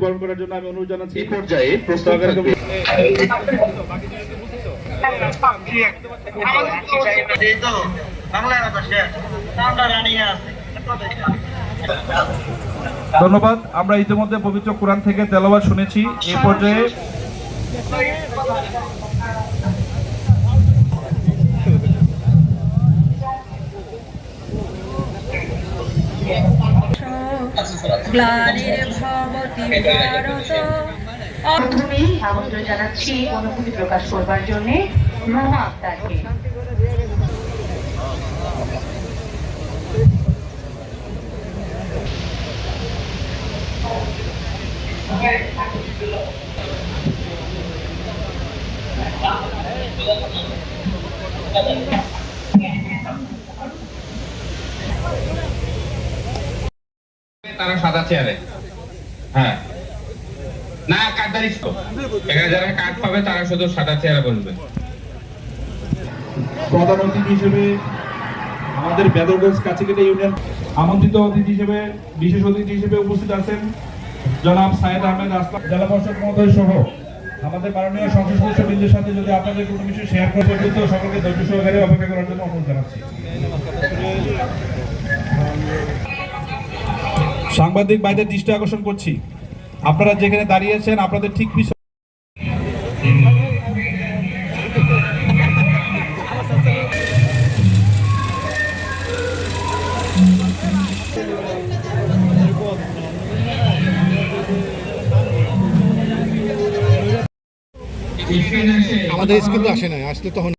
বরণ করার জন্য আমি অনুরোধ জানাচ্ছি। এই পর্যায়ে প্রস্তাবের ধন্যবাদ। আমরা ইতিমধ্যে পবিত্র কোরআন থেকে তেলাওয়াত শুনেছি। এই পর্যায়ে প্রথমেই আমন্ত্রণ জানাচ্ছি অনুভূতি প্রকাশ করবার জন্য রুমা আক্তারকে। তারা সাদা চেয়ারে, হ্যাঁ না কার্ডদারি, এখানে যারা কার্ড পাবে তারা শুধু সাদা চেয়ারে বসবে। প্রধান অতিথি হিসেবে আমাদের বেদরগঞ্জ কাছিকেটা ইউনিয়ন আমন্ত্রিত অতিথি হিসেবে, বিশেষ অতিথি হিসেবে উপস্থিত আছেন জনাব সায়েদ আহমেদ আসলাম, জেলা পরিষদ মহোদয় সহ আমাদের মাননীয় সংসদ সদস্যবৃন্দের সাথে যদি আপনাদের কোনো কিছু শেয়ার করা পর্যন্ত সকলকে ধৈর্য সহকারে অপেক্ষা করার জন্য অনুরোধ জানাচ্ছি। সাংবাদিক ভাইদের দৃষ্টি আকর্ষণ করছি, আপনারা যেখানে দাঁড়িয়েছেন আপনাদের ঠিক পিছনে আমাদের স্কুলে আসে না, আসলে তখন